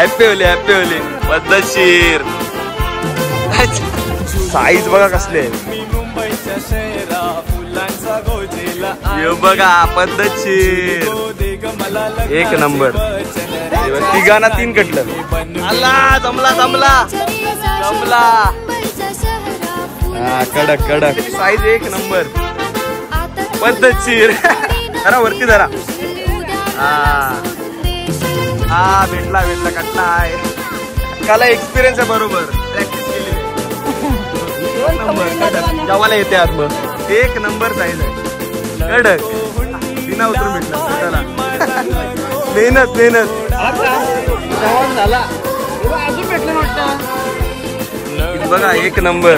Happy Holy पद्धतशीर. Size बघा कसले बघा पद्धतशीर एक नंबर. तिघांना 3 कटलं. अल्ला जमला. हा कडक साईज एक नंबर पद्धतशीर. जरा वरती जरा. हा भेटला कटला आहे. काला एक्सपिरियन्स आहे बरोबर. प्रॅक्टिस केली जेवायला येते आज मग. एक नंबर साईज आहे कडक. बिना उतरून भेटला मेहनत बघा एक नंबर.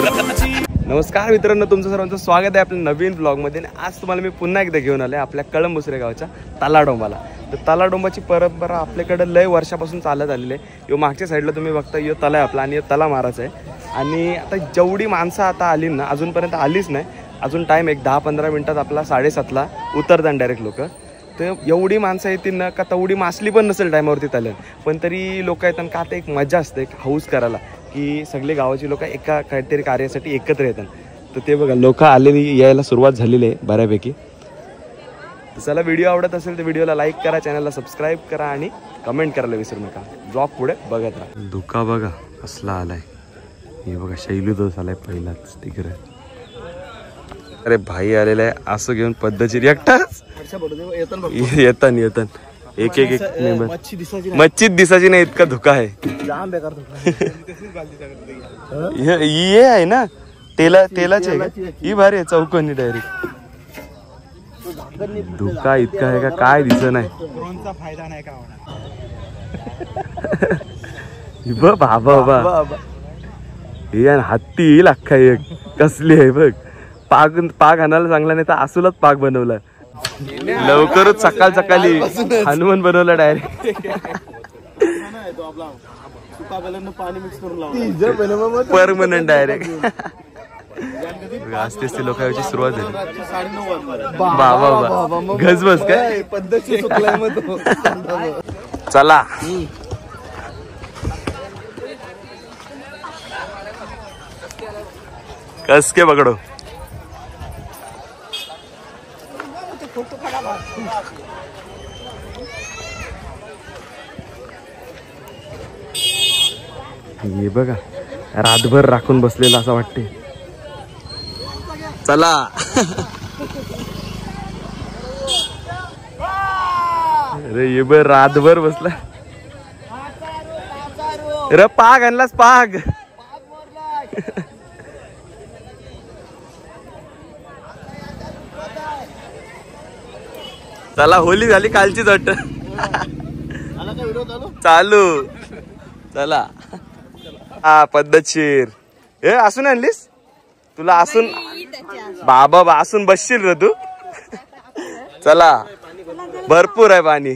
नमस्कार मित्रांनो, तुमचं सर्वांचं स्वागत आहे आपल्या नवीन ब्लॉगमध्ये. आज तुम्हाला मी पुन्हा एकदा घेऊन आले आपल्या कळंबुसरे गावच्या तलाडोंबाला. तर तलाडोंबाची परंपरा आपल्याकडे लय वर्षापासून चालत आलेली आहे. यो मागच्या साईडला तुम्ही बघता यो तला आहे आपला आणि तला मारायचा आहे. आणि आता जेवढी माणसं आता आली ना, अजूनपर्यंत आलीच नाही. अजून टाईम एक 10-15 मिनटात आपला 7:30ला उतरतात डायरेक्ट लोक. तर एवढी माणसं येतील ना का तेवढी मासली पण नसेल टायमावरती तल्यान. पण तरी लोक येतात का आता एक मजा असते एक हाऊस करायला की सगळे गावाची लोक एका काहीतरी कार्यासाठी एकत्र येतात. तर ते बघा लोक आलेली यायला सुरुवात झालेली आहे बऱ्यापैकी. चला व्हिडिओ आवडत असेल तर व्हिडिओला लाईक करा, चॅनलला सबस्क्राईब करा आणि कमेंट करायला विसरू नका. ब्लॉग पुढे बघत राहा. धुका बघा कसला आलाय. हे बघा शैलू दोष आलाय पहिलाच तिकडे. अरे भाई आलेला आहे असं घेऊन पद्धतशीर एकटाच येतान एक मेंबर. मच्छीत दिसाची नाही इतका धुका आहे. ये आहे ना तेलाची आहे का ही भारी आहे चौकोनी डायरेक्ट. धुका इतका आहे का काय दिसत नाही. बाबा हे हत्ती येईल अख्खा एक कसली आहे बघ. पाग आणायला चांगला नाही तर आसूलाच पाग बनवला. लवकरच सकाळी हनुमान बनवला डायरेक्ट. Permanent direct. असते लोकांची सुरुवात झाली. बाबा गजबज काय चला कस के पकडो. हे बघा रातभर राखून बसलेला असं वाटते. चला अरे ये बघ रातभर बसला. अरे पाग आणलास पाग. चला होली झाली कालचीच वाटत चालू. चला हा पद्धतशीर. हे असून आणलीस तुला असून बाबा असून बसशील र तू. चला भरपूर आहे पाणी.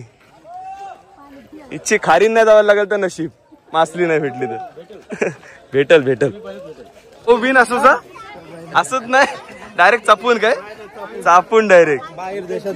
इच्छी खारीन नाही जावं लागेल तर नशीब मासली नाही भेटली तर भेटल. ओ बिन असूच नाही डायरेक्ट चापून काय चापून डायरेक्ट बाहेर देशात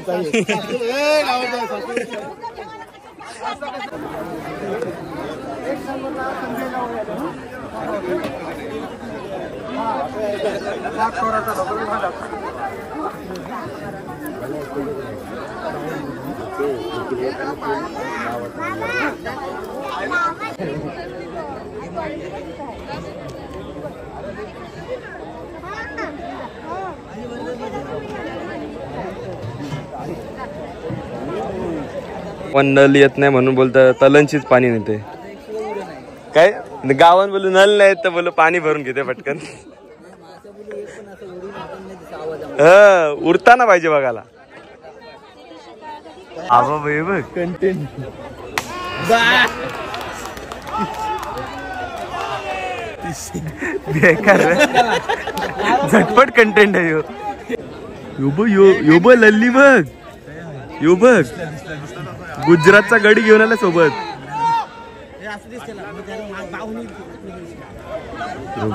पण नल येत नाही म्हणून बोलतं तलनचीच पाणी नेते काय. गावात बोलू नल नाही तर बोल पाणी भरून घेते पटकन. उरताना पाहिजे बघायला. आबा बघ कंटेंट बेकार झटपट कंटेंट आहे. यो बघ लल्ली बघ. यो बघ गुजरातचा गडी घेऊन आला सोबत.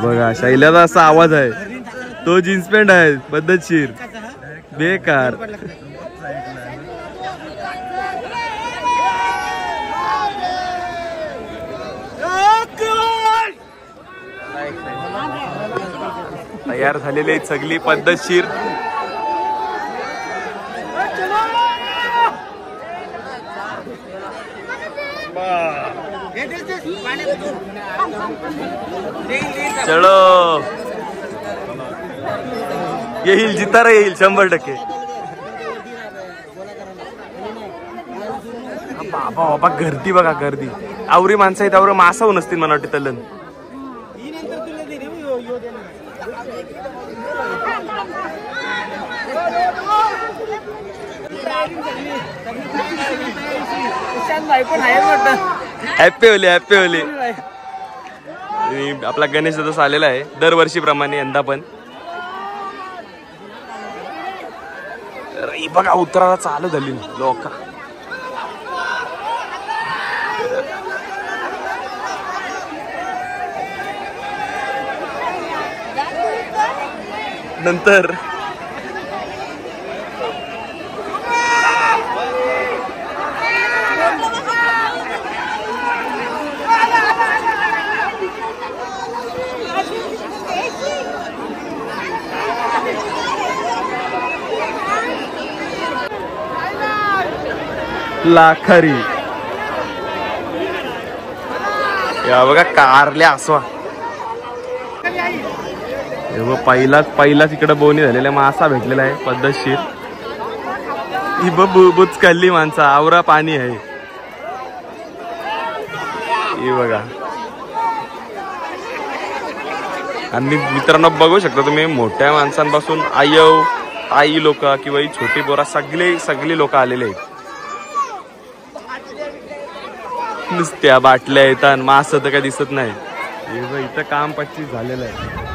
बघा शैल्याचा असा आवाज आहे. तो जीन्स पॅन्ट आहे पद्धतशीर बेकार. तयार झालेली आहेत सगळी पद्धतशीर. चलो येईल, जितारा येईल 100%. बाबा बाबा गर्दी बघा, गर्दी. आवरी माणसं आहेत, आवरी मासा होऊन असतील मला वाटते तलन. Happy Holi, happy Holi. आपला गणेश दादा आलेला आहे दरवर्षीप्रमाणे, यंदा पण. बघा उतराला चालू झाली लोक. नंतर लाखारी. या बघा कारल्या असवा. पहिलाच इकडे बोनी झालेला मासा भेटलेला आहे पद्धतशीर. ही बुचकल्ली माणसं, आवरा पाणी आहे. ही बघा. आणि मित्रांनो बघू शकता तुम्ही, मोठ्या माणसांपासून आई लोक किंवा ही छोटी पोरा सगळी लोक आलेले आहेत. नुसत्या बाटल्या येतात, मास तर काय दिसत नाही. इथं काम 25 झालेलं आहे.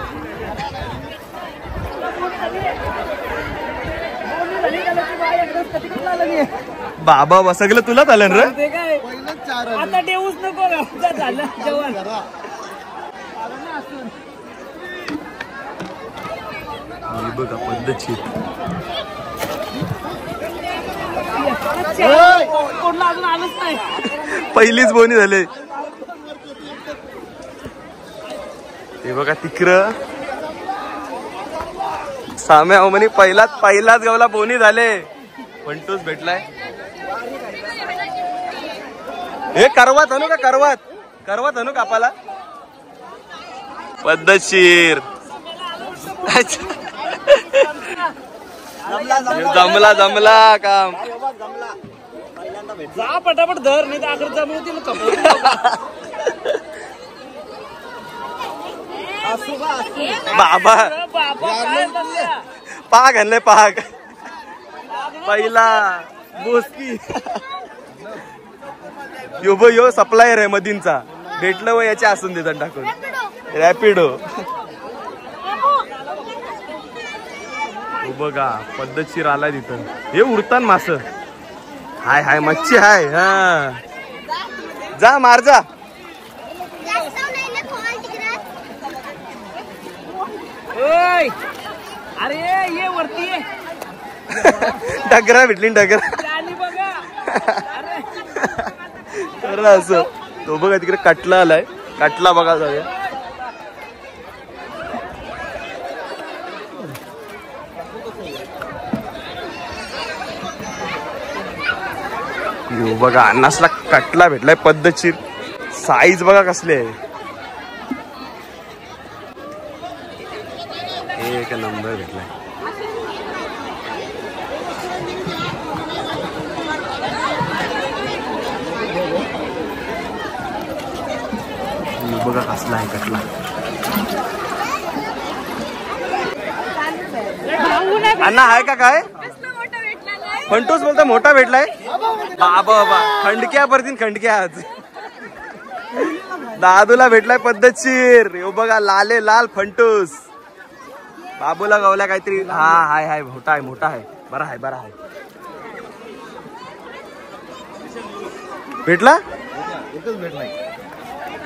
बाबा सगळं तुलाच आलं रे. आता देऊच नको झालं जेवण. बघा पद्धतशीर. अजून आलंच नाही. पहिलीच बोनी झाले. हे बघा तिकडं साम्या म्हणे पहिलाच गावला बोनी झाले. फंटूस भेटलाय. हे करवात आणू का, करवात आणू कापाला. पद्धतशीर. जमला काम. जा पटापट धर, नाही तर आखर जमवतील. बाबा पाग आणलंय, पाग. पहिला बोसकी. यो सप्लायर आहे मधींचा. भेटलं व याच्या असून देतात टाकून. रॅपिडो. बघा पद्धतशीर आलाय तिथं. हे उरतान मास. हाय मच्छी हाय. हा जा मार जा. अरे ये वरती ये. डगरा भेटली, डगरा. असं तो बघा तिकडे कटला आलाय. कटला बघा जाऊया. बघा अन्नासला कटला भेटलाय पद्धतशीर. साईज बघा कसली आहे. एक नंबर भेटलाय. बघा कसला आहे कटला. अण्णा आहे का काय? फंटूस बोलता मोठा भेटलाय. बाबा खंडक्या परतीन, खंडक्या आज दादूला भेटलाय पद्धतशीर. यो बघा लाल फंटूस. बाबूला गावला काहीतरी. हा हाय मोठा आहे. बरा आहे. भेटला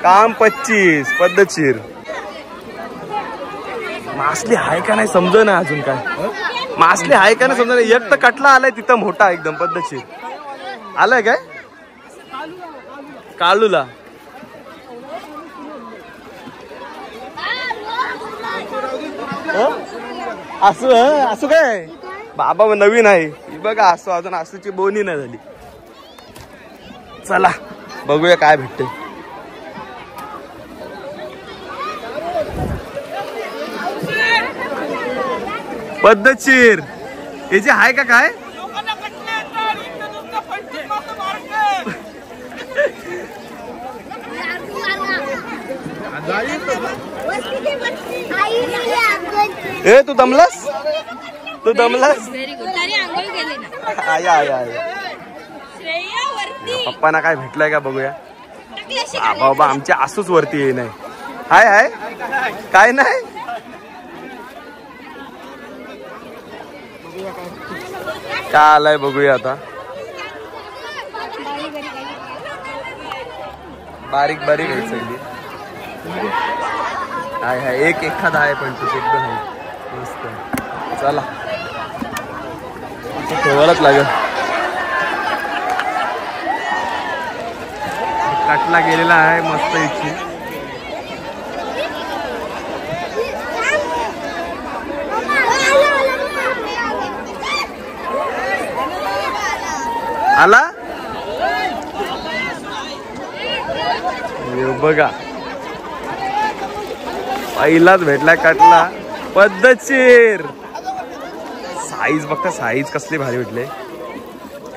काम 25 पद्धतशीर. मासली आहे का नाही समज ना अजून काय. मासली आहे का नाही समजा. एक तर कटला आलाय तिथं मोठा एकदम पद्धतशीर. आलाय काय काळूला. असू असू काय बाबा नवीन आहे ही बघा असू अजून आसूची बोनी नाही झाली. चला बघूया काय भेटते. पद्धतशीर हे जे आहे का काय ए तू दमलास तू दमलास आया आया आया पप्पांना काय भेटलंय का बघूया. बाबा आमच्या आसूच वरती ये नाही हाय हाय काय नाही काय आलाय बघूया आता. बारीक बारीक आहे सगळी हाय हाय एक एखादा आहे पण तुझं एकदम आहे मस्त. चला ठेवायलाच लागेल. काटला गेलेला आहे मस्त इथे. आला बघा पहिलाच भेटला काटला. पद्धतशीर साईज बघा साईज कसली भारी भेटले.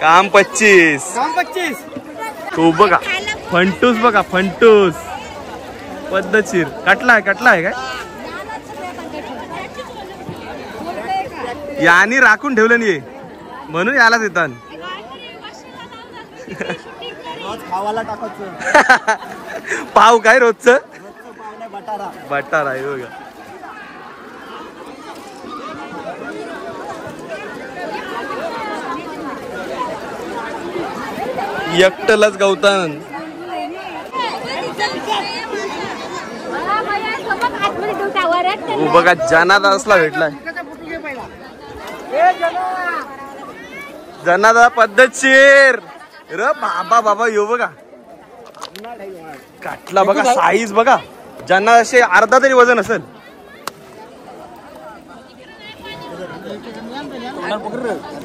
काम 25 खूप बघा फंटूस बघा फंटूस. पद्धतशीर कटला आहे काय यानी राखून ठेवलं नाही म्हणून यालाच येतात. खावाला टाकायचं पाव काय रोजचं बटारा आहे बघा. एकटलाच गवतान बघा जनादासला भेटलाय. जनादा पद्धतशीर र बाबा बाबा यो बघा काटला बघा साईज बघा. ज्यांना असे अर्धा तरी वजन असेल.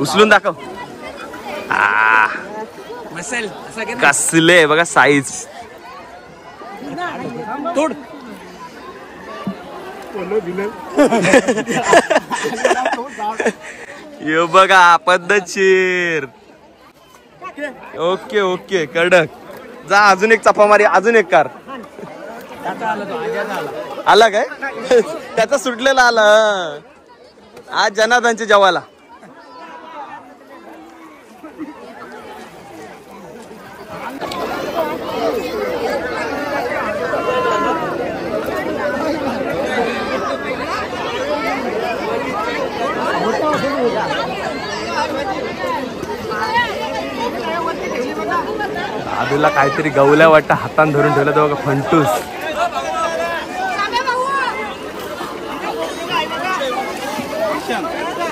उचलून दाखव कसले बघा साईज. तोड यो बघा पद्धतशीर. ओके ओके कडक जा. अजून एक चपा मारी अजून एक कार आला काय त्याचा सुटलेला आला आज जनार्दनच्या जेवाला. आदूला काहीतरी गवल्या वाटतं हातान धरून ठेवलं तर बघा फंटूस.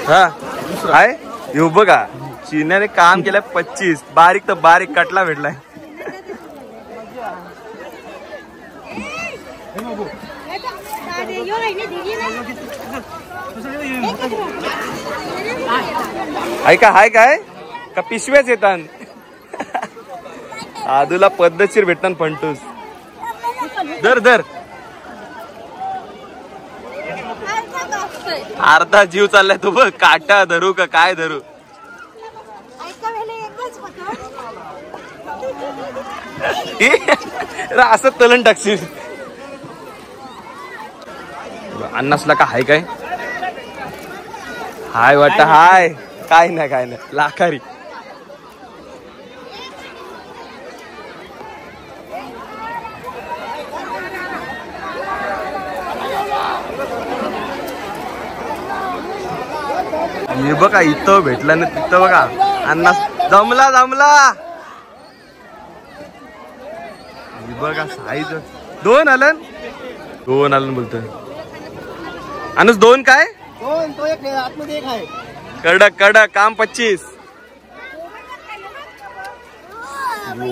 हा आहे येऊ बघा चिन्याने काम केलंय 25 बारीक तर बारीक कटला भेटलाय. ऐका हाय काय का पिशव्याच येतात. आदूला पद्धतशीर भेटतात फंटूस. दर दर अर्धा जीव चाललाय तू बघ. काटा धरू का काय धरू असं तलन टाकशील. अन्नासला का हाय काय हाय वाटत हाय काय नाही लाखारी. हे बघा इथं भेटला ना तिथं बघा अण्णा जमला हे बघा साईज 2 आलं बोलतोय. अनुस 2 काय तो एक आतमध्ये एक आहे. कडक काम 25.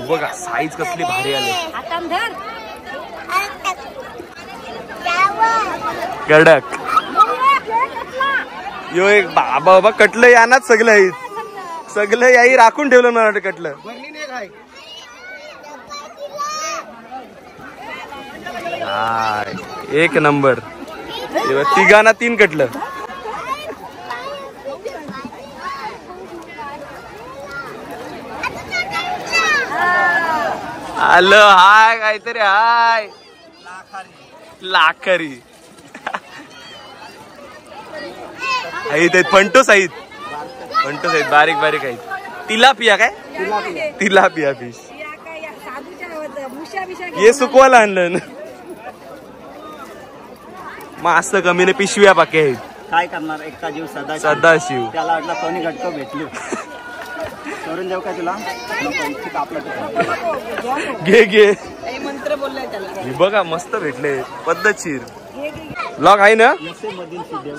बघा साईज कसली भारी आली. कडक यो एक बाबा बाबा कटलं यानाच सगळं आहेत सगळं याही राखून ठेवलं मला वाटतं कटलं. बर्लिन एक आहे. हाय, एक नंबर. तिघांना 3 कटलं. आलं हाय काहीतरी हाय लाखरी आहेत फंटोस आहेत बारीक बारीक आहेत. तिलापिया काय तिलापिया फिश हे सुकवायला आणलं मग असं कमीने पिशव्या पाके आहेत. काय करणार एकटा जीव सदाशिव त्याला वाटलं कोणी घटको भेटलो सोडून देऊ का तुला घे घे. मंत्र बोललाय त्याला. हे बघा मस्त भेटले पद्धतशीर. ब्लॉग आहे ना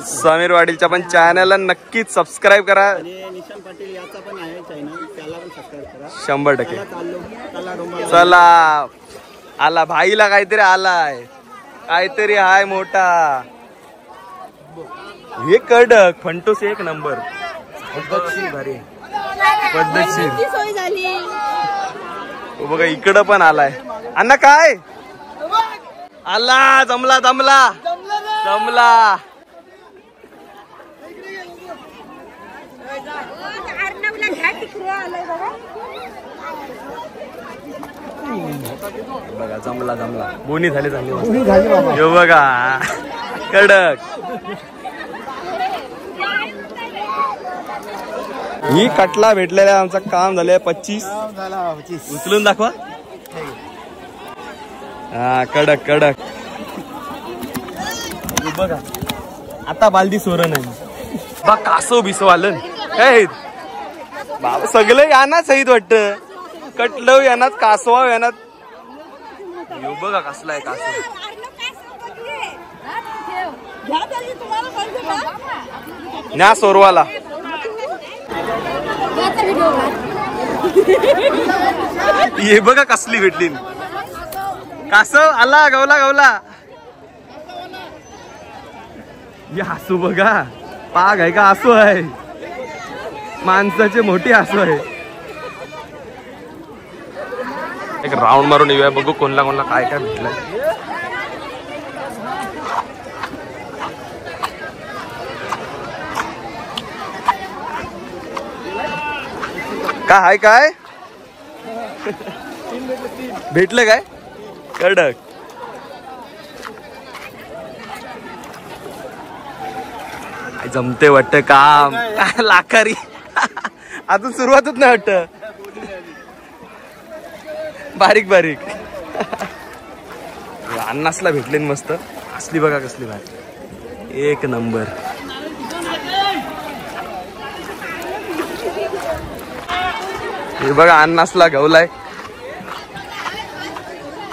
समीर वाडीलच्या पण चॅनलला नक्कीच सबस्क्राईब करा. निशांत पाटील याचा पण आहे चॅनल त्याला पण सबस्क्राईब करा 100%. चला आला भाईला काहीतरी आलाय काहीतरी हाय मोठा. हे कडक फंटोस एक नंबर पद्धतशीर भारी पद्धतशीर. बघा इकडं पण आलाय अण्णा काय आला जमला जमला जमला. बघा जमला जमला बोनी झाली चांगली. यो बघा कडक. ही कटला भेटलेला आमचं काम झालंय 25 उचलून दाखवा. हा कडक कडक. बघा आता बालदी सोर नाही बा कासव बिसव आलं काय बाबा सगळं यानाच आहेत वाटत. कटलव यानात कासवा यानात. यो बघा कसला आहे कासव. न्या सोरवाला ये बघा कसली भेटली कासव आला गवला गवला. ये हसू बघा पाग आहे का हसू आहे माणसाचे मोठी हसू आहे. एक राऊंड मारून येऊया बघू कोणला कोणला काय काय भेटलंय. काय हाय काय भेटलं काय कडक. जमते वाटत काम लाखारी अजून सुरुवातच नाही वाटत. बारीक बारीक अन्नासला भेटले मस्त असली बघा कसली भारी एक नंबर. हे बघा अन्नासला गवलाय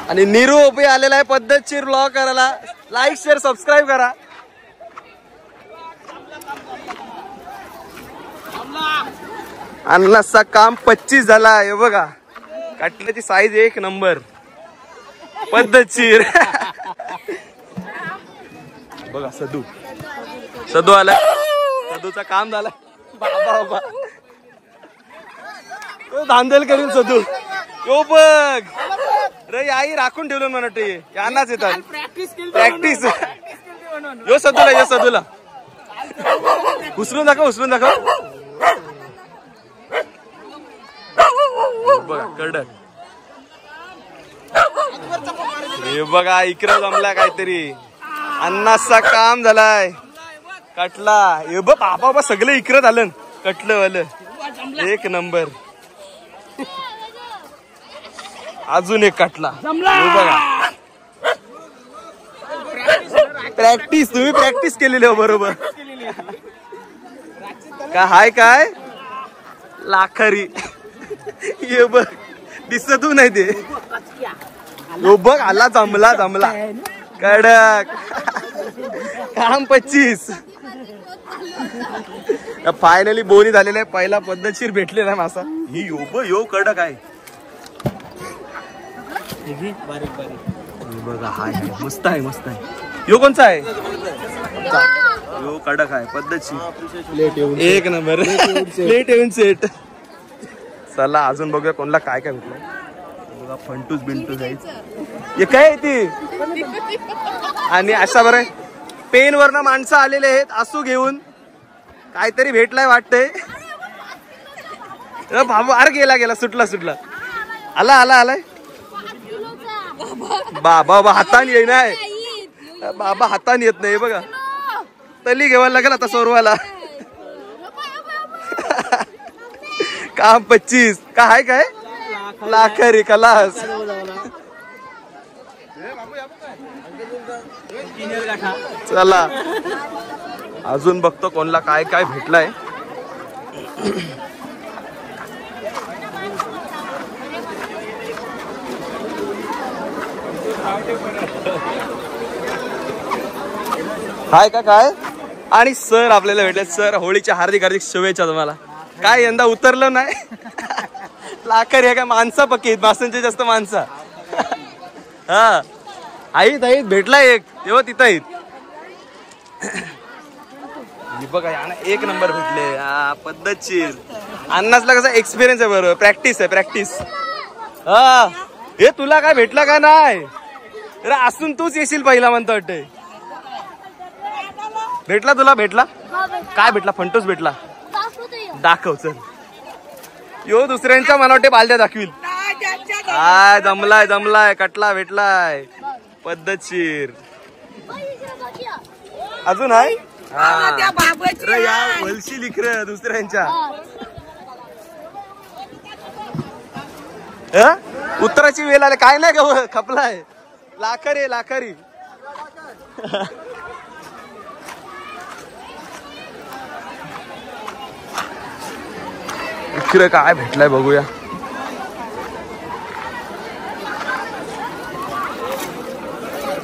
आणि नीरू ओपे आलेला आहे पद्धतशीर ब्लॉग करायला. लाईक शेअर सबस्क्राईब करा. अन्नासचा काम 25 झाला. हे बघा काटल्याची साईज एक नंबर पद्धतशीर. बघा सदू सदू आला सदूचा काम झाला. बाबा बाबा धांदल करीन सदू. यो बघ रे आई राखून ठेवलं म्हणा ते यांनाच येतात प्रॅक्टिस. यो सदूला यो सदूला उचलून दाखव उचलून दाखव. बघा कडक. हे बघा इकडं जमला काहीतरी अन्नाचा काम झालाय कटला. हे बघ बाबा बाबा सगळे इकडं झालं कटलं वालं एक नंबर. अजून एक कटला. बघा प्रॅक्टिस तुम्ही प्रॅक्टिस केलेली हो बरोबर. काय हाय काय लाखारी. ये बघ दिसत नाही ते. यो बघ आला जमला जमला कडक काम 25. फायनली बोनी झालेला आहे. पहिला पद्धतशीर भेटलेला मासा. ही यो कडक आहे. बारीक बारीक बघा हाय मस्त आहे मस्त आहे. यो कोणचा आहे यो कडक आहे पद्धतशीर एक नंबर प्लेट येऊन सेट. चला अजून बघूया कोणला काय काय भेटलं. बघा फंटूस बिंटूस आहे हे काय ती. आणि अशा बरं पेन वरनं माणसं आलेले आहेत आसू घेऊन. काहीतरी भेटलाय वाटतंय. बाबू अरे गेला सुटला आलाय. बाबा हाताने येई नाही. बाबा हाताने येत नाही बघा. तली घेवायला लागेल आता सोरवाला. काम 25 काय लाखरी कलास. चला अजून बघतो कोणला काय काय भेटलाय. हाय का काय. आणि सर आपल्याला भेटले. सर होळीच्या हार्दिक शुभेच्छा तुम्हाला. काय यंदा उतरलं नाही. लाकर हे काय माणसं पक्की माणसांचे जास्त माणसं. हा आई भेटला एक तेव्हा तिथं आहेत. बघा एक नंबर भेटले. हा पद्धतशीर. अन्नासला कसा एक्सपिरियन्स आहे बरोबर. प्रॅक्टिस आहे. हा हे तुला काय भेटला का नाही. असून तूच येशील पहिला म्हणतो वाटतंय. भेटला तुला काय भेटला. फंटूस भेटला. दाखव चल. यो दुसऱ्यांच्या मनावटे बालद्या दाखवील. काय जमलाय कटला भेटलाय पद्धतशीर. अजून आहे वलशी लिखर दुसऱ्यांच्या. उत्तराची वेळ आले काय नाही का खपलाय. लाखरी इकडे काय भेटलाय बघूया.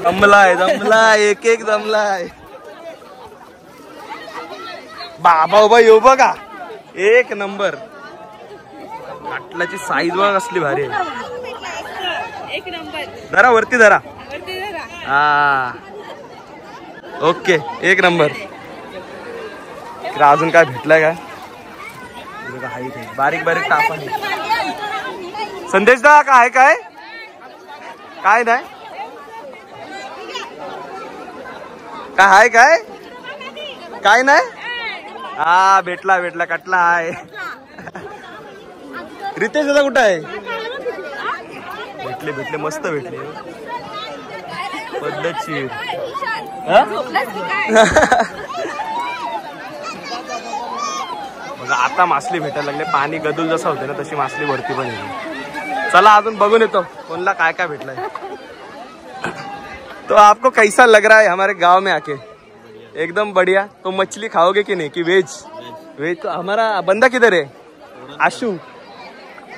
जमलाय एक जमलाय. बाबा येऊ बघा एक नंबर. काटलाची साईज बघ असली भारी आहे. धरा वरती धरा. हा ओके एक नंबर. अजून काय भेटलाय काय. बारीक टापा. संदेश दा काय काय नाही काय नाही. हा भेटला कटला आहे. रितेश दादा कुठं आहे. भेटले मस्त भेटले पद्धतशीर. आता मासली भेटायला लागले. पाणी गदूल जसं होते ना तशी मासली वरती पण येते. चला अजून बघून येतो कोणला काय भेटलाय. तो आपको कैसा लग रहा है हमारे गांव में आके. एकदम बढ़िया. तो मछली खाओगे कि नहीं कि वेज. तो हमारा बंदा किधर है. आशु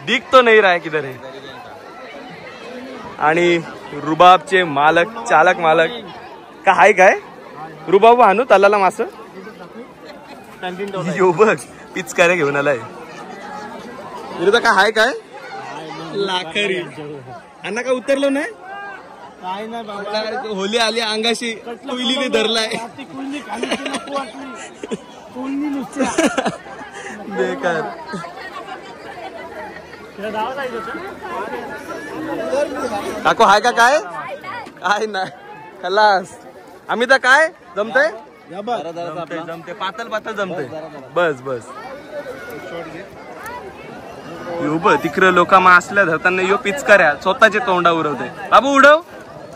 दिख तो नहीं रहा है किधर है. आणि रुबाबचे चालक मालक काय रुबाब आणू तलाला मास. यो बघ पिचकाऱ्या घेऊन आलाय. विरुद्ध काय लाखरी. अण्णा का उतरलो नाही. होली आली अंगाशी कुईलीने धरलाय. बेकार. काको हाय का काय नाही खलास. आम्ही तर काय जमतंय जमते पातळ जमते. बस यो तिकडं लोक मासल्या धरताना यो पिचकाऱ्या स्वतःचे तोंडा उडवते. बाबू उडव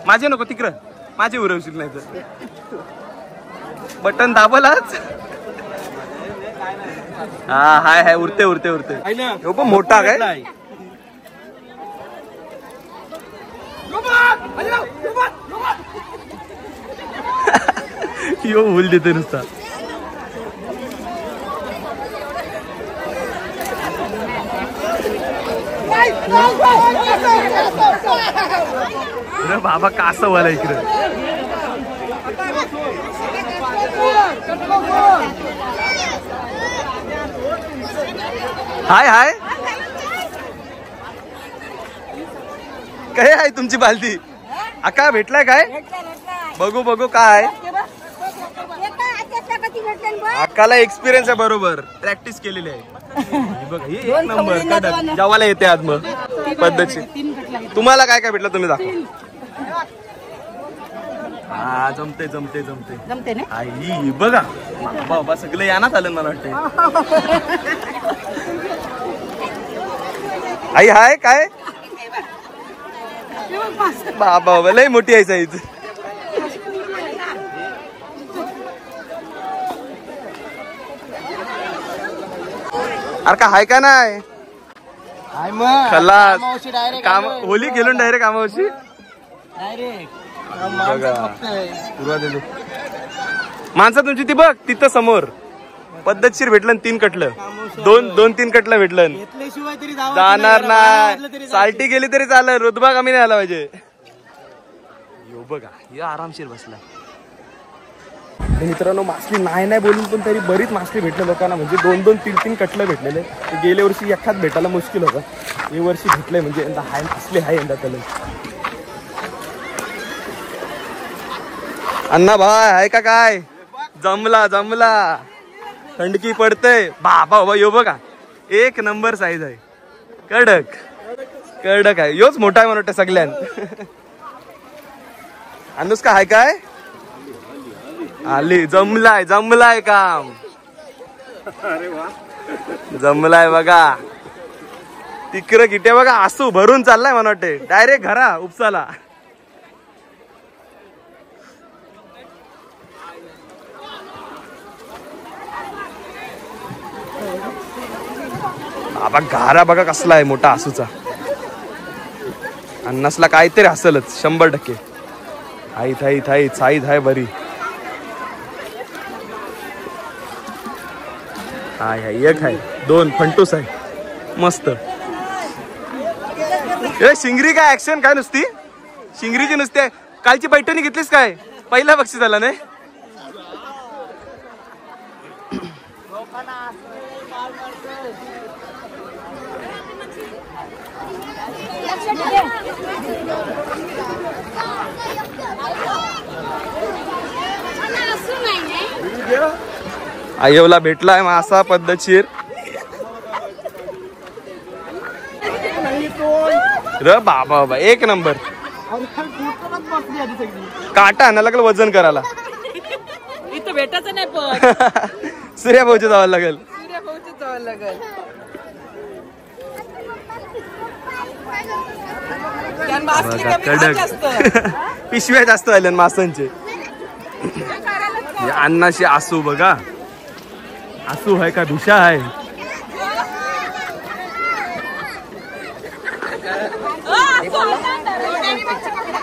माझे नको तिकडं माझे उडवशील नाही तर. बटन दाबलाच. हा हाय उरते यो पण मोठा काय. यो भूल देते नुसता. बाबा कासं वाला इकडे. हाय काय आहे तुमची बालदी. काय भेटलाय काय बघू काय. अक्काला एक्सपिरियन्स आहे बरोबर, प्रॅक्टिस केलेली आहे. हे बघा ही एक नंबर कडक जेवायला येते आज मग पद्धतशीर. तुम्हाला काय काय भेटलं तुम्ही दाखवा. हा जमते जमते जमते जमते ना. आई बघा बाबा सगळं यानाच आलं मला वाटतं. आई हाय काय बाबा बाबा लय मोठी आहे साईज. अरे का हाय का नाही खलास काम होली खेळून डायरेक्ट कामावरची माणसं तुमची ती बघ तिथं समोर पद्धतशीर भेटलं 3 कटलं 2-3 कटलं भेटलं जाणार नाही. साल्टी गेली तरी चालेल, रुतबा कमी नाही आला पाहिजे. यो बघा यो आरामशीर बसला. मित्रांनो मासली नाही बोलून पण तरी बरीच मासली भेटले लोकांना, म्हणजे 2-3 कटलं भेटलेले. गेल्या वर्षी एखाद भेटायला मुश्किल होतं, हे वर्षी भेटलंय म्हणजे यंदा हाय मासली हाय यंदा त्याला. अण्णा भाई आहे का काय जमला जमला थंडकी पडतय बाबा बाबा. यो बघा एक नंबर साईज आहे, कडक कडक आहे. योच मोठा आहे म्हणून सगळ्यात. अनुष्का हाय काय आली जमलाय जमलाय काम जमलाय बघा. तिकडं किटे बघा आसू भरून चाललाय म्हणून वाटते डायरेक्ट घरा उपसाला. बाबा घारा बघा कसला आहे मोठा आसूचा. अन्नासला काहीतरी असेलच 100%. आई थाई थाई साईज आहे बरी. हाय हाय एक आहे 2 फंटूस आहे मस्त. ए शिंगरी काय ऍक्शन काय नुसती शिंगरीची नुसते. कालची पैठणी घेतलीस काय पहिला बक्षीस झाला नाही. आयोला भेटलाय मासा पद्धतशीर. र बाबा बाबा एक नंबर. काटा आणायला लागलं वजन करायला. इथं भेटायचं नाही पण सूर्या भाऊच्या जावं लागेल. कडक पिशव्या जास्त आल्या मासांचे. अन्नाशी आसू बघा आसू आहे का भिषा आहे.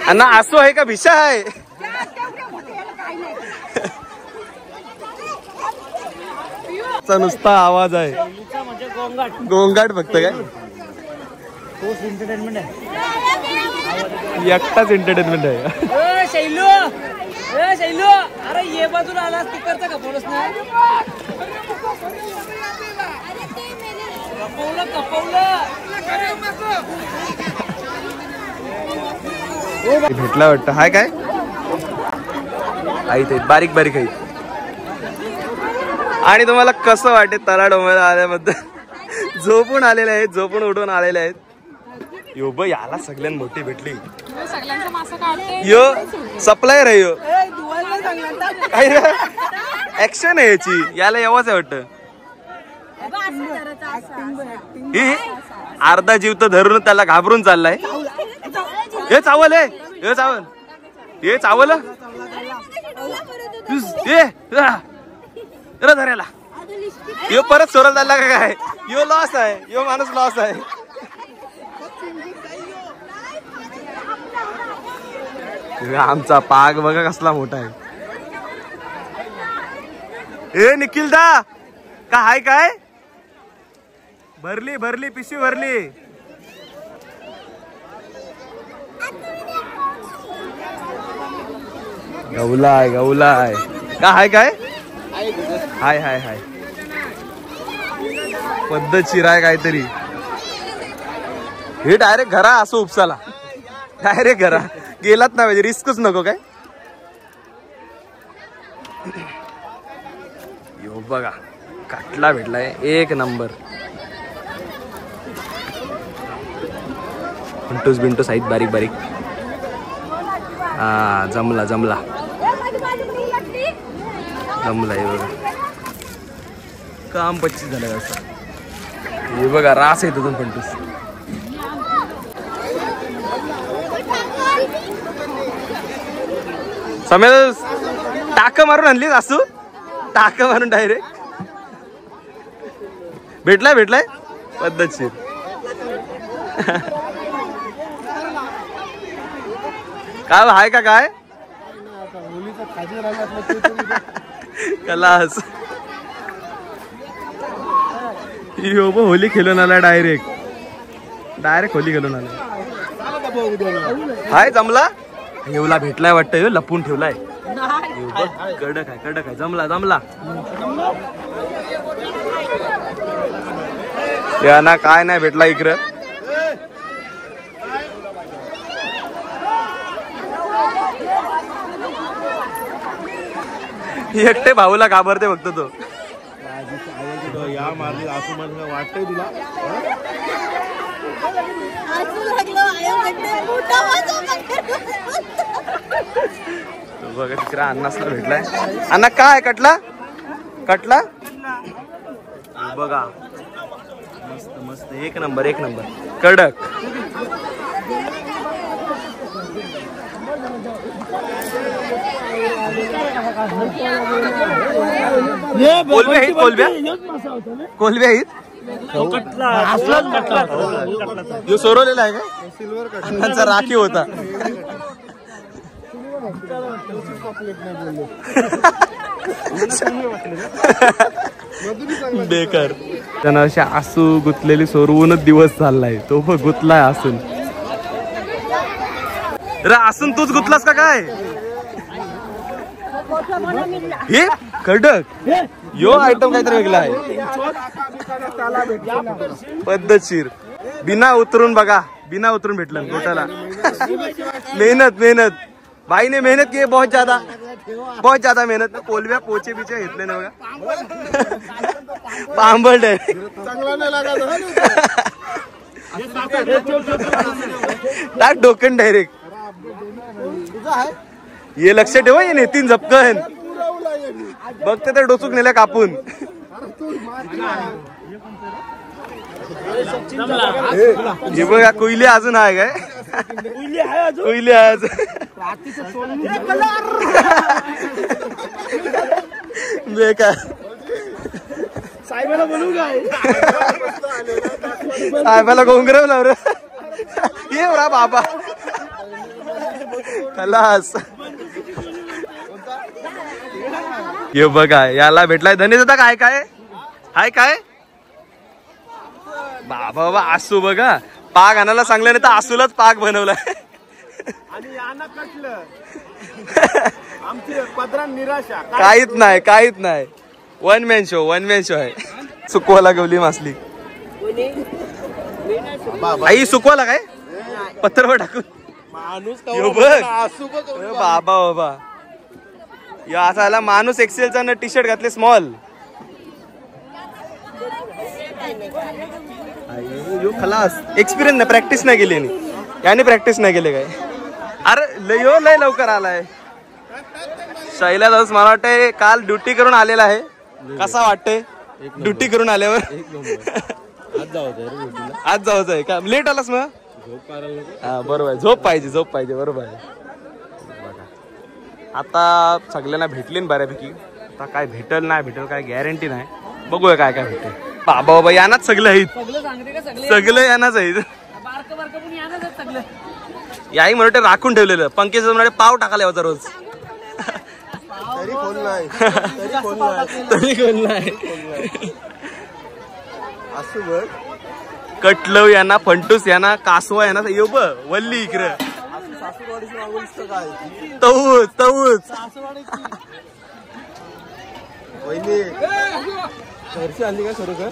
अन्ना आसू आहे का भिषा आहे. नुसता आवाज आहे गोंगाट फक्त काय एकटाच एंटरटेनमेंट आहे. शैलू अरे ये बाजूला आला तिकडचा का पोरस ना भेटला वाटतं हाय काय आई ते बारीक बारीक आहे. आणि तुम्हाला कसं वाटेल तलाडोंबाला आल्याबद्दल. झोपून आलेले आहेत झोपून उठून आलेले आहेत. यो ब याला सगळ्यात मोठी भेटली. यो सप्लायर आहे यो ऍक्शन आहे याची. याला यावाच आहे वाटतं. अर्धा जीव तर धरून त्याला घाबरून चाललाय. हे चावल आहे हे चावल हे चावल धरायला. यो परत सोडत चालला का काय. यो लॉस आहे यो माणूस लॉस आहे. आमचा पाग बघा कसला मोठा आहे. ए निखिल दा का हाय काय भरली भरली पिशवी भरली. गवलाय गवलाय का हाय काय हाय हाय हाय पद्धतशीर आहे काहीतरी. हे डायरेक्ट घरा असं उपसाला डायरेक्ट घरा गेलात ना म्हणजे रिस्कच नको काय. यो बघा कटला भेटलाय एक नंबर. बिंटूस बिंटूस आहेत बारीक बारीक. हा जमला जमला जमला. हे बघा काम 25 झालं असं. हे बघा रास आहे तुझून पंटूस. समज टाक मारून आणली असू. टाक मारून डायरेक्ट भेटलाय भेटलाय पद्धतशीर. काय हाय का काय कलास. यो होली खेळून आला डायरेक्ट होली खेळून आला. हाय जमला. येवला भेटलाय वाटतं. यो लपून ठेवलाय. कडक आहे जमला जमला. यांना काय नाही भेटला इकडं. एकटे भाऊला घाबरते फक्त तो. वाटतंय तुला बघा तिकडे अण्णासला भेटलाय. अण्णा काय कटला कटला. बघा मस्त मस्त एक नंबर एक नंबर कडक. कोलब्या आहेत कोलब्या आहेत. यो सोरवलेला आहे का. अण्णांचा राखी होता. बेकार. त्यानं अशी आसू गुतलेली सोरवूनच दिवस चाललाय. तो गुतलाय असून. रे असून तूच गुतलास का काय. हे कडक. यो आयटम काहीतरी वेगळा आहे पद्धतशीर. बिना उतरून बघा. बिना उतरून भेटलं गोटाला. मेहनत मेहनत भाई ने मेहनत की है बहुत ज्यादा मेहनत. कोलब्या पोचे बिचे घेतले ना बघा. पांबळ आहे. टाक डोकन डायरेक्ट. ये लक्ष ठेवा. ये नेतीन झपकन बघते तर डोचूक नेल्या कापून. हे बघा कोयली अजून आहे काय. कोयली आहे अजून. बेकार. साहेबाला बोलू काय. साहेबाला गोंगरवला रे. ये रा बाबा खलास. ये बघा याला भेटलाय धनेश होता. काय काय हाय काय बाबा बाबा. आसू बघा पाग आणायला सांगलं नाही तर आसूलाच पाग बनवलाय. आणि याना कटलं. आमची पदरान निराशा. काहीच नाही. वन मॅन शो आहे. सुकवाला गवली मासली. आई सुकवाला काय पत्थरवर टाकून. बाबा बाबा या असा माणूस एक्सेलचा न टी शर्ट घातले स्मॉल. खलास. एक्सपिरियन्स नाही प्रॅक्टिस नाही केली याने. प्रॅक्टिस नाही केले काय. अरे लय लवकर आलाय. शैला दास मला वाटतंय काल ड्युटी करून आलेला आहे. कसा वाटतंय ड्युटी करून आल्यावर. आज जायचं आहे का. लेट आलास मग. हा बरोबर आहे. झोप पाहिजे बरोबर आहे. आता सगळ्यांना भेटली बऱ्यापैकी. आता काय भेटल नाही भेटल काय गॅरंटी नाही. बघूया काय काय भेटेल. बाबा बाबा यानाच सगळे आहेत. सगळे यानाच आहेत. याही म्हणते राखून ठेवलेलं. पंकज म्हणाले पाव टाकायला याचा रोज. तरी कोण नाही. कटलव यांना फंटूस यांना कासवा यांना यो ब वल्ली इकडं. तऊच घरची आणली काय खरोखर.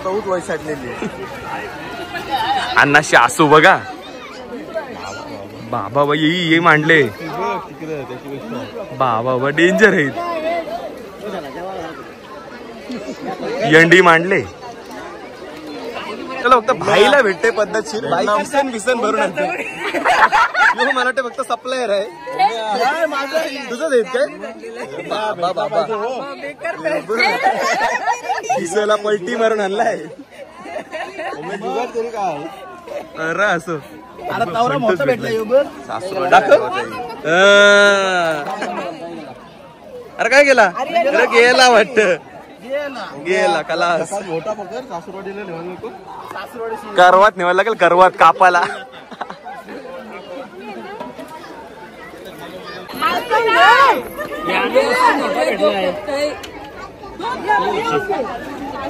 तऊच वैसाटलेली. अण्णाशी आसू बघा. बाबा बाई ये मांडले. बाबा डेंजर आहे. यंडी मांडले. चला फक्त भाईला भेटते पद्धतशीर. भाई किसन भरून आणते. मला वाटतं फक्त सप्लायर आहे. तुझंच आहेत काय? बाबा बाबा किसला पलटी मारून आणलाय. अरे असो अरे काय गेला? अरे गेला वाटत. गेला कलास. करवात नेवायला लागेल. करवात कापाला.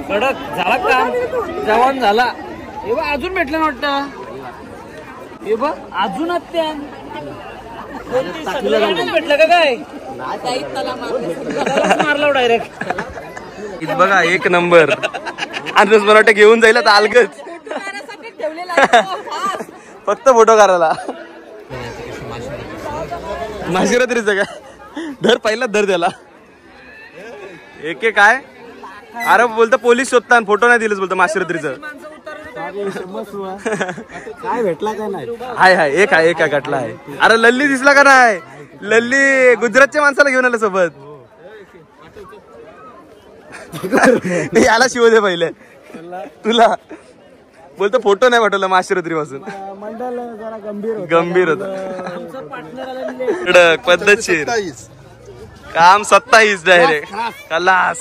कडक झाला काम. जवान झाला. हे बघ अजून भेटलं ना वाटतं. हे बघ अजून भेटलं का काय? मारला डायरेक्ट. इथं बघा एक नंबर. आणि मला वाटतं घेऊन जाईल आता अलगच. फक्त फोटो काढायला. महाशिवरात्रीचं काय धर पहिला धर त्याला. एक एक काय अरे बोलतो पोलीस शोधता फोटो नाही दिलंच बोलतो महाशिवरात्रीचं. काय भेटला काय नाही. हाय हाय एक आहे एक गटला आहे. अरे लल्ली दिसला का नाही? लल्ली गुजरातच्या माणसाला घेऊन आलं सोबत. याला शिव दे पहिले. तुला बोलतो फोटो नाही पाठवला महाशिवरात्री पासून. मंडळ जरा गंभीर होत. पद्धतशीर काम 27 डायरेक्ट कलास.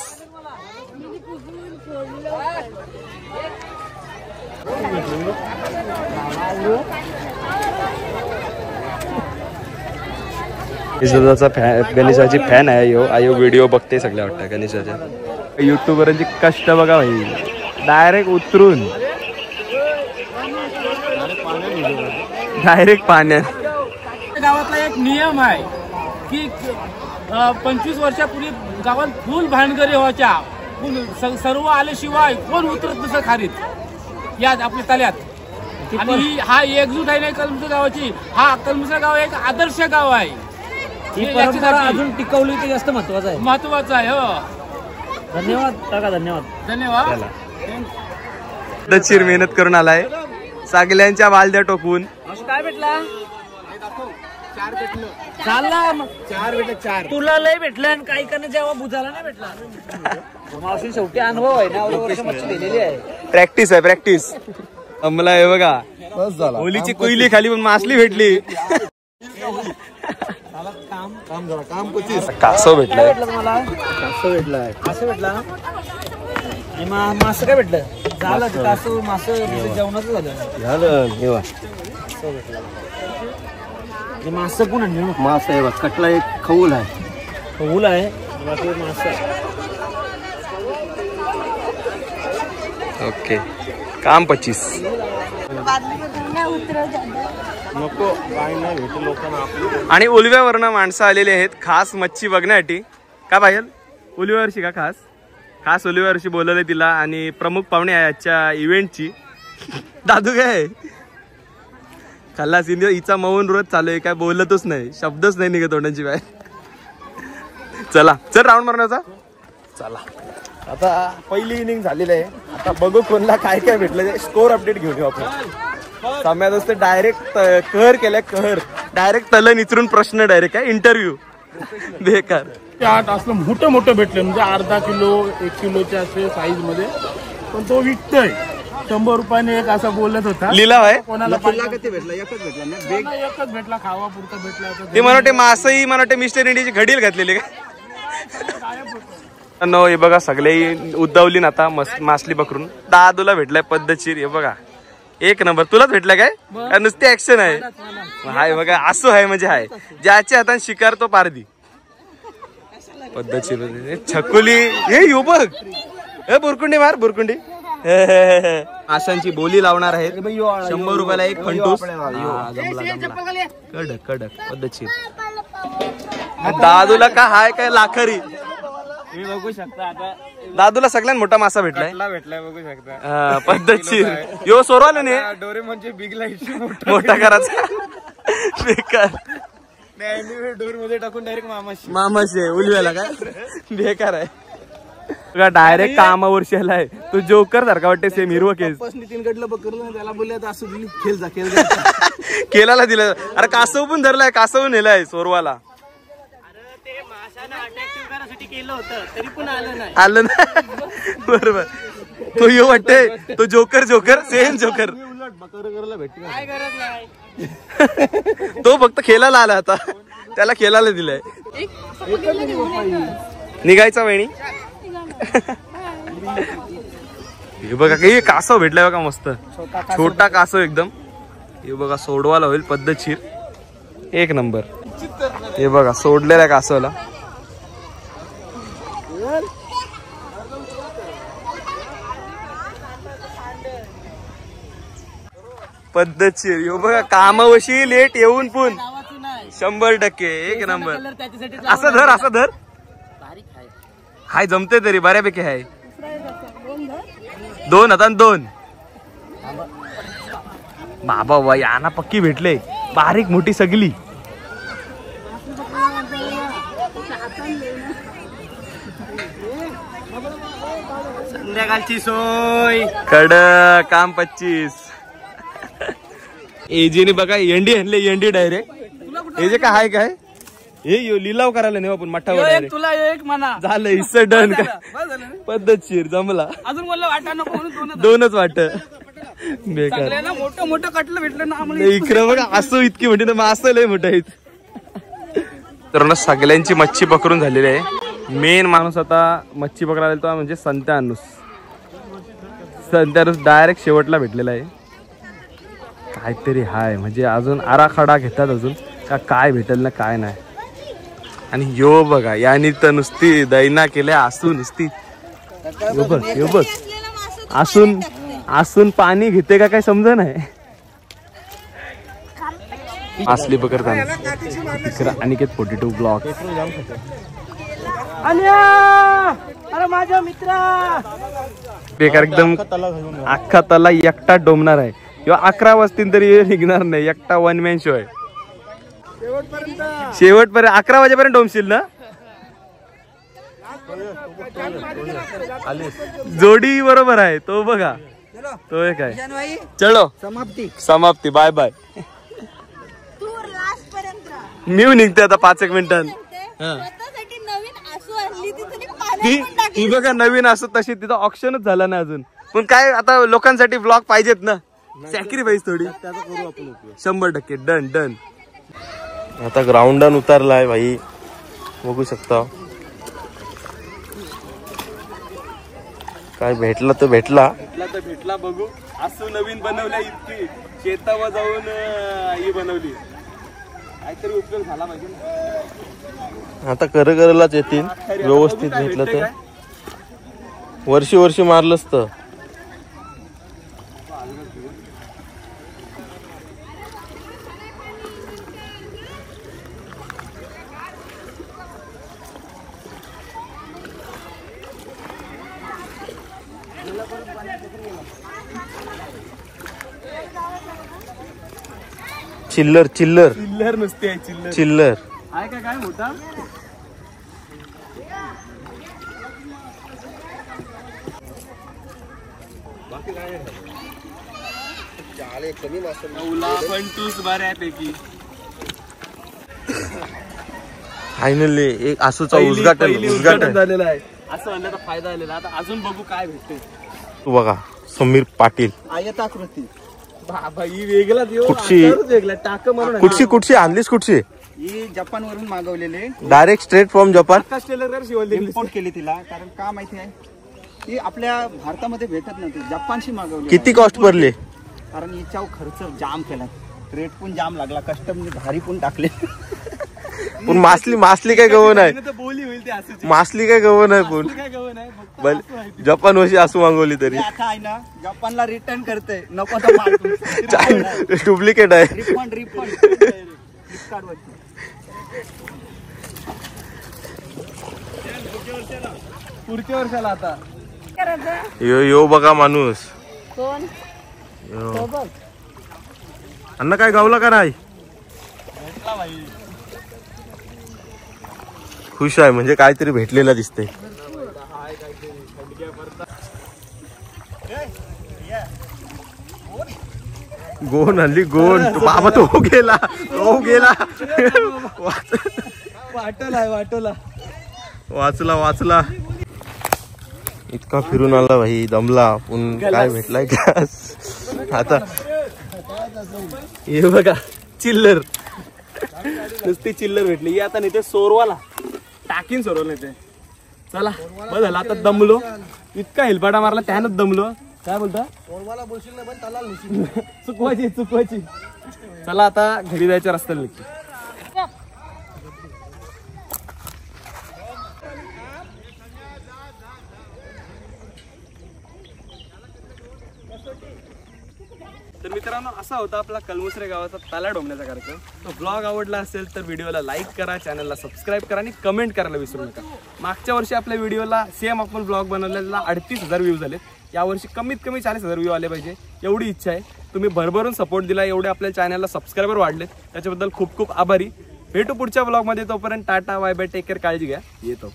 गणेशाची फॅन आहे यो. आयो व्हिडिओ बघते सगळ्या वाटतं गणेशाच्या. युट्यूबरांची कष्ट बघा भाई. डायरेक्ट उतरून डायरेक्ट पाण्यात. गावातला एक नियम आहे की 25 वर्षापूर्वी गावात फुल भानगरी व्हायच्या. सर्व आल्याशिवाय कोण उतरत नसं खारीत या आपल्या तल्यात. आणि हा एकजूट आहे नाही कलमसर गावाची. हा कलमसर गाव एक आदर्श गाव आहे. ही परंपरा अजून टिकवली ते जास्त महत्वाचं आहे. महत्वाचं आहे. हो धन्यवाद काका. धन्यवाद धन्यवाद. पद्धतशीर मेहनत करून आलाय. सगळ्यांच्या बालद्या टोकून. काय भेटला? 4 भेटले. 4 तुला लय भेटलं आणि काही करणं जेव्हा बुजाला नाही भेटला. मावशी शेवटी अनुभव आहे ना. वर्ष मच्छी दिलेली आहे. प्रॅक्टिस आहे प्रॅक्टिस. आम्हाला हे बघा होलीची कोयली खाली पण मासली भेटली. कासव भेटलाय. मला कासव भेटलाय. कासव भेटला. मासं काय भेटलं? झालं कासव मासं जेवणाचं झालं. मासं पण आणलं. मास आहे बघ. कटला एक खऊल आहे. खऊल आहे. मासं. ओके काम 25. आणि उलव्यावरनं माणसं आलेली आहेत खास मच्छी बघण्यासाठी. का पाहिजे उलव्यावरची का खास उलव्यावरची बोलवलंय तिला. आणि प्रमुख पाहुणे आहे आजच्या इव्हेंटची. दादू काय खल्लास हिचा मौन रोज चालू आहे. काय बोलतच नाही. शब्दच नाही निघत तोंडांची बाहेर. चला चल राऊंड मारण्याचा. चला आता पहिली इनिंग झालेली आहे. आता बघू कोणला काय काय भेटलं. स्कोर अपडेट घेऊन येऊ आपण. साम्या दोस्त डायरेक्ट कहर केलाय. कहर डायरेक्ट तल निचरून प्रश्न डायरेक्ट काय इंटरव्ह्यू बेकार. 8 असलं मोठं मोठं भेटलं म्हणजे अर्धा किलो 1 किलोच्या असे साईज मध्ये. पण तो विकतोय 100 रुपयाने एक असं बोलत होता. लिलाव आहे. कोणाला किती भेटला? एकच भेटला ना. एकच भेटला. खावा पुरता भेटला. ते मला वाटते मासही मला वाटते मिस्टर इंडियाची घडील घातलेली का. नो हे बघा सगळे उद्दावली ना आता मासली पकडून. दादूला भेटलाय पद्धतशीर. हे बघा एक नंबर. तुलाच भेटलाय काय? नुसती ऍक्शन आहे. हाय बघा असं आहे म्हणजे हाय. ज्याच्या हातात शिकार तो पारदी. पद्धतशीर छकुली. हे येऊ बघ. हे बुरकुंडी मार बुरकुंडी. आशांची बोली लावणार आहेत. 100 रुपयाला एक फंटूस. कडक कडक पद्धतशीर. दादूला का हाय काय लाखरी. बघू शकता आता दादूला सगळ्यात मोठा मासा भेटलाय. बघू शकता. पद्धतशीर. यो सोरवाल ने डोरे म्हणजे बिग लाईट मोठा करायचा. बेकार. डोर मध्ये टाकून डायरेक्ट मामाशी आहे उलव्याला काय बेकार आहे डायरेक्ट कामावर आहे तू जोकर सारखा वाटते सेम हिरव केस नितीन गडला पकडलं त्याला बोलले असं दिली खेळ जा केलाला दिलं अरे कासव पण धरलाय कासव नेलाय सोरवाला ते माशाने अट्रॅक्टिव्ह करायसाठी केलं होतं तरी पण आलं ना बरोबर तो येऊ वाटते तो जोकर सेम जोकर काय गरज नाही तो फक्त खेळायला आला आता त्याला खेळायला दिलंय निघायचा वहिनी हे बघा काही कासव भेटलाय बघा मस्त छोटा कासव एकदम हे बघा सोडवायला होईल पद्धतशीर एक नंबर हे बघा सोडलेल्या कासवला पद्धतशीर हे बघा कामावशी लेट येऊन पण 100% एक नंबर असं धर हाय जमते तरी बऱ्यापैकी हाय 2 आता 2 बाबा याना पक्की भेटले बारीक मोठी सगली संध्याकाळची सोय कडक काम 25 एजीने बघा एंडी आणले एंडी डायरेक्ट हे जे काय हाय काय हे लिलाव करायला नाही आपण मठावर तुला एक म्हणा झालं हिस्सा डन पद्धतशीर जमला अजून मला वाटा नको म्हणून 2च वाट बेकार मोठं कटलं भेटलं ना आम्हाला इकडं बघा असं इतकी म्हणते ना असं लय मोठं आहेत तर सगळ्यांची मच्छी पकडून झालेली आहे मेन माणूस आता मच्छी पकडायला तो म्हणजे संत्यानुस डायरेक्ट शेवटला भेटलेला आहे काहीतरी हाय म्हणजे अजून आराखडा घेतात अजून का काय भेटेल ना काय नाही आणि यो बघा यानी तर नुसती दैना केल्या असू नुसती यो बघ असून पाणी घेते का काय समजा नाही असली पकडताना अनिकेत 42 ब्लॉक अरे माझ्या मित्रा बेकार एकदम अख्खा तला एकटा डोमणार आहे किंवा 11 वाजतील तरी निघणार नाही एकटा 1 मॅन शो आहे शेवटपर्यंत 11 वाजेपर्यंत डोमशील ना जोडी बरोबर आहे तो बघा तो एक आहे चलो समाप्ती बाय बाय मी निघते आता 5 एक मिनिटांत ती बघा नवीन असं तशी तिथं ऑप्शनच झाला ना अजून पण काय आता लोकांसाठी ब्लॉग पाहिजेत ना सॅक्रिफाईस थोडी 100% डन आता ग्राउंडान उतरलाय भाई बघू शकता काय भेटला तर भेटला बघू असं नवीन बनवल्या इतकी शेतावर जाऊन ही बनवली काहीतरी उपयोग झाला पाहिजे आता करलाच येतील व्यवस्थित भेटलं तर वर्षी मारलंच तर चिल्लर नुसते आहे चिल्लर आहे का काय मोठा बऱ्यापैकी फायनली एक आसूचा उद्घाटन झालेला आहे असं म्हणण्याचा फायदा झालेला आता अजून बघू काय भेटते तू बघा समीर पाटील आयताकृती बाबा ही वेगळाच वेगळा टाक म्हणून कुठची आणलीस कुठची ही जपान वरून मागवलेले direct straight from Japan import केली तिला कारण का माहिती आहे ती आपल्या भारतामध्ये भेटत नव्हती जपानशी मागवली किती कॉस्ट पडले कारण हिच्यावर खर्च जाम केला रेट पण जाम लागला कस्टमने भारी पण टाकले पण मासली काय गवण आहे मासली काय गवण आहे पण जपान वर्षी असू मागवली तरी आता आहे ना जपानला रिटर्न करते नको डुप्लिकेट आहे रिफंड फ्लिपकार्ट वरती पुढच्या वर्षाला आता यो बघा माणूस अन्न काय गावला का नाही खुश आहे म्हणजे काहीतरी भेटलेलं दिसतंय. गोन हल्ली गोन बाबा तो गेला वाचला इतका फिरून आला भाई दमला पण काय भेटलाय का आता हे बघा चिल्लर नुसती चिल्लर भेटली ही आता नेते सोरवाला टाकीन सोरवाला नेते. चला बस झालं आता दमलो इतका हेलपाटा मारला त्यानंच दमलो. काय बोलता चुकवायची चला आता घरी जायच्या रस्त्याला निघतो. तर मित्रांनो असा होता आपला कलमुसरे गावाचा ताला डोंबण्याचा कार्यक्रम. तो ब्लॉग आवडला असेल तर व्हिडिओला लाईक करा, चॅनलला सबस्क्राईब करा आणि कमेंट करायला विसरू नका. मागच्या वर्षी आपल्या व्हिडिओला सेम आपण ब्लॉग बनवलेला 38,000 व्ह्यूज झाले. यावर्षी कमीत कमी 40,000 व्ह्यू आले पाहिजे एवढी इच्छा आहे. तुम्ही भरभरून सपोर्ट दिला, एवढे आपल्या चॅनलला सबस्क्रायबर वाढलेत त्याच्याबद्दल खूप खूप आभारी. भेटू पुढच्या ब्लॉगमध्ये. तोपर्यंत tata bye bye take care काळजी घ्या. येतो.